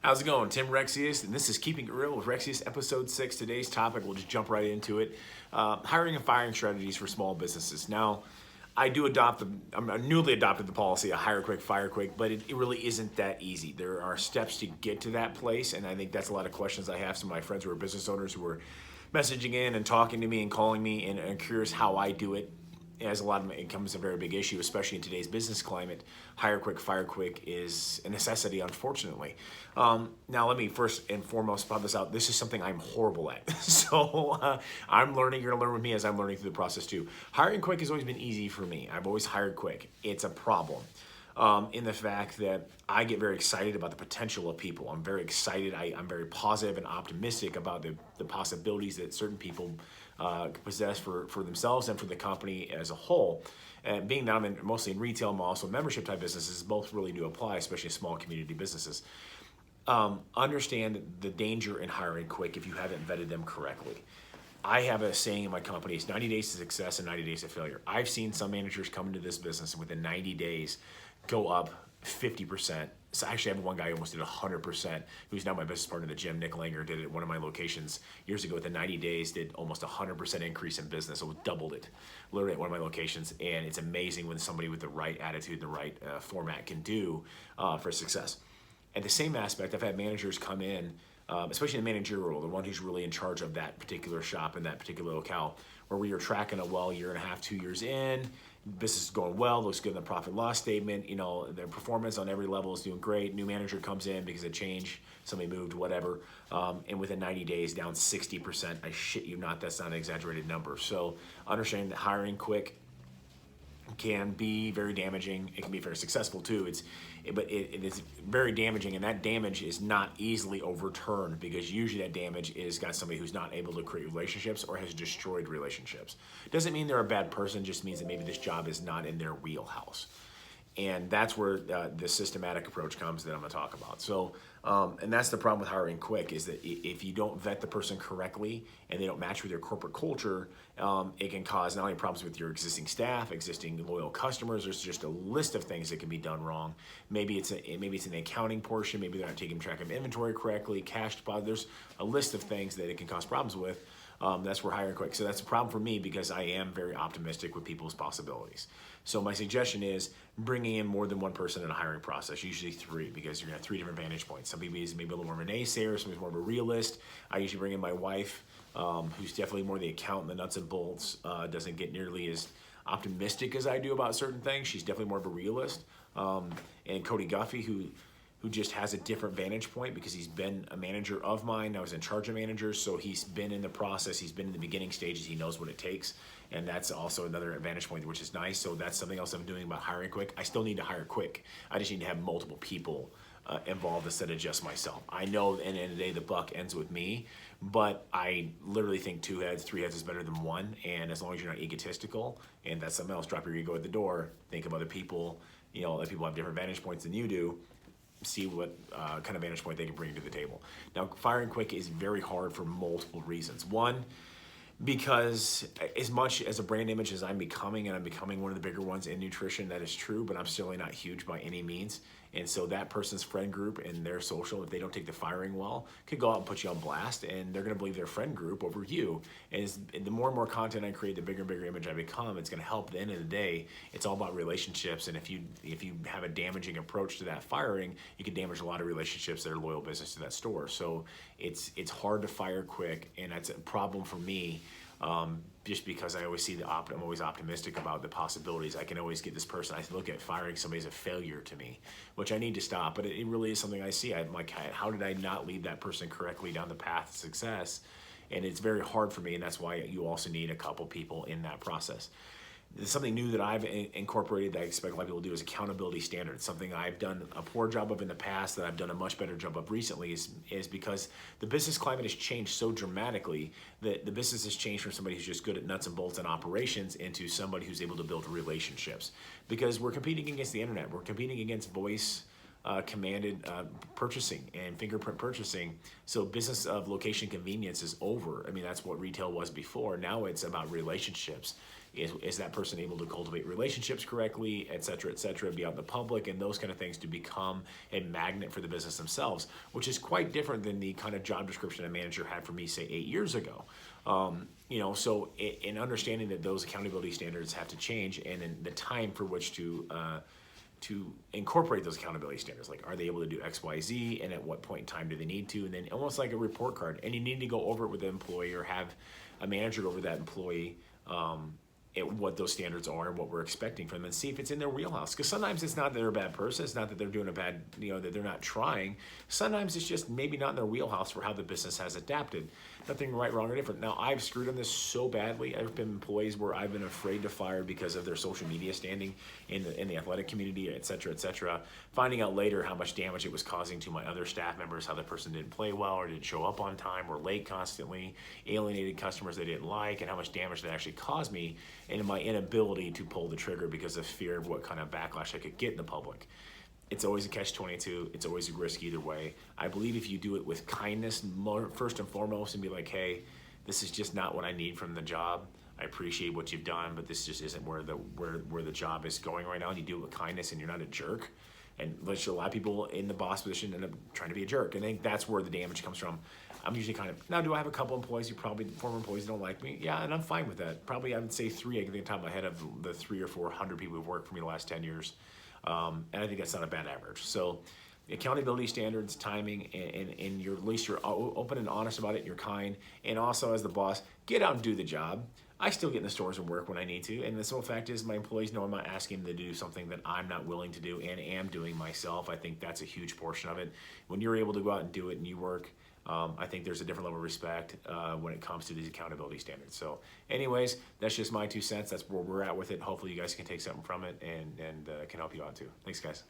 How's it going? Tim Rexius, and this is Keeping It Real with Rexius, episode 6. Today's topic, we'll just jump right into it. Hiring and firing strategies for small businesses. Now, I'm newly adopted the policy of hire quick, fire quick, but it really isn't that easy. There are steps to get to that place, and I think that's a lot of questions I have. Some of my friends who are business owners who are messaging in and talking to me and calling me and are curious how I do it. As a lot of it becomes a very big issue, especially in today's business climate. Hire quick, fire quick is a necessity, unfortunately. Now, let me first and foremost pop this out. This is something I'm horrible at. So I'm learning. You're going to learn with me as I'm learning through the process too. Hiring quick has always been easy for me. I've always hired quick. It's a problem. In the fact that I get very excited about the potential of people. I'm very excited. I'm very positive and optimistic about the possibilities that certain people possess for themselves and for the company as a whole. And being that I'm mostly in retail, I'm also membership type businesses, both really do apply, especially small community businesses. Understand the danger in hiring quick if you haven't vetted them correctly. I have a saying in my company, it's 90 days to success and 90 days to failure. I've seen some managers come into this business and within 90 days go up 50%. So actually I have one guy who almost did 100%, who's now my business partner at the gym, Nick Langer, did it at one of my locations years ago. Within 90 days, did almost 100% increase in business, so doubled it, literally at one of my locations. And it's amazing when somebody with the right attitude and the right format can do for success. At the same aspect, I've had managers come in, especially in the managerial role, the one who's really in charge of that particular shop and that particular locale, where we are tracking a well year and a half, 2 years in, business is going well, looks good in the profit and loss statement, their performance on every level is doing great. New manager comes in because of change, somebody moved, whatever, and within 90 days, down 60%. I shit you not, that's not an exaggerated number. So understanding that hiring quick can be very damaging. It can be very successful too. But it is very damaging, and that damage is not easily overturned because usually that damage is got somebody who's not able to create relationships or has destroyed relationships. Doesn't mean they're a bad person, just means that maybe this job is not in their wheelhouse. And that's where the systematic approach comes that I'm going to talk about. So, and that's the problem with hiring quick, is that if you don't vet the person correctly and they don't match with your corporate culture, it can cause not only problems with your existing staff, existing loyal customers. There's just a list of things that can be done wrong. Maybe it's in the accounting portion. Maybe they're not taking track of inventory correctly, cash deposit. There's a list of things that it can cause problems with. That's where hiring quick. So that's a problem for me because I am very optimistic with people's possibilities. So my suggestion is bringing in more than one person in a hiring process, usually 3, because you're gonna have 3 different vantage points. Some people is maybe a little more of a naysayer, some is more of a realist. I usually bring in my wife, who's definitely more the accountant, the nuts and bolts, doesn't get nearly as optimistic as I do about certain things. She's definitely more of a realist. And Cody Guffey, who just has a different vantage point because he's been a manager of mine. I was in charge of managers, so he's been in the process. He's been in the beginning stages. He knows what it takes, and that's also another vantage point, which is nice. So that's something else I'm doing about hiring quick. I still need to hire quick. I just need to have multiple people involved instead of just myself. I know at the end of the day, the buck ends with me, but I literally think 2 heads, 3 heads is better than 1. And as long as you're not egotistical, and that's something else, drop your ego at the door, think of other people, other people have different vantage points than you do, see what kind of vantage point they can bring to the table. Now, firing quick is very hard for multiple reasons. One, because as much as a brand image as I'm becoming, and I'm becoming one of the bigger ones in nutrition, that is true, but I'm certainly not huge by any means. And so that person's friend group and their social, if they don't take the firing well, could go out and put you on blast, and they're gonna believe their friend group over you. And the more and more content I create, the bigger and bigger image I become. It's gonna help. At the end of the day, it's all about relationships, and if you have a damaging approach to that firing, you can damage a lot of relationships that are loyal business to that store. So it's hard to fire quick, and that's a problem for me. Just because I always I'm always optimistic about the possibilities. I can always get this person. I look at firing somebody as a failure to me, which I need to stop. But it really is something I see. I'm like, how did I not lead that person correctly down the path to success? And it's very hard for me, and that's why you also need a couple people in that process. Something new that I've incorporated that I expect a lot of people to do is accountability standards. Something I've done a poor job of in the past that I've done a much better job of recently is because the business climate has changed so dramatically that the business has changed from somebody who's just good at nuts and bolts and operations into somebody who's able to build relationships. Because we're competing against the internet. We're competing against voice commanded purchasing and fingerprint purchasing. So business of location convenience is over. I mean, that's what retail was before. Now it's about relationships. Is that person able to cultivate relationships correctly, et cetera, be out in the public, and those kind of things to become a magnet for the business themselves, which is quite different than the kind of job description a manager had for me, say, 8 years ago. So in understanding that those accountability standards have to change, and in the time for which to incorporate those accountability standards, like are they able to do X, Y, Z, and at what point in time do they need to, and then almost like a report card, and you need to go over it with the employee or have a manager go over that employee, what those standards are and what we're expecting from them, and see if it's in their wheelhouse. Because sometimes it's not that they're a bad person, it's not that they're doing a bad, that they're not trying. Sometimes it's just maybe not in their wheelhouse for how the business has adapted. Nothing right, wrong, or different. Now, I've screwed on this so badly. I've been employees where I've been afraid to fire because of their social media standing in the athletic community, et cetera, finding out later how much damage it was causing to my other staff members, how the person didn't play well or didn't show up on time or late constantly, alienated customers they didn't like, and how much damage that actually caused me, and my inability to pull the trigger because of fear of what kind of backlash I could get in the public. It's always a catch-22. It's always a risk either way. I believe if you do it with kindness first and foremost, and be like, hey, this is just not what I need from the job. I appreciate what you've done, but this just isn't where the job is going right now. And you do it with kindness, and you're not a jerk. And a lot of people in the boss position end up trying to be a jerk. And I think that's where the damage comes from. I'm usually now, do I have a couple employees former employees who don't like me? Yeah, and I'm fine with that. Probably I would say 3. I can think on top of my head of the 300 or 400 people who've worked for me the last 10 years. And I think that's not a bad average. So accountability standards, timing, and at least you're open and honest about it, you're kind, and also as the boss, get out and do the job. I still get in the stores and work when I need to, and the simple fact is my employees know I'm not asking them to do something that I'm not willing to do and am doing myself. I think that's a huge portion of it. When you're able to go out and do it and you work, I think there's a different level of respect when it comes to these accountability standards. So anyways, that's just my 2 cents. That's where we're at with it. Hopefully you guys can take something from it and can help you out too. Thanks, guys.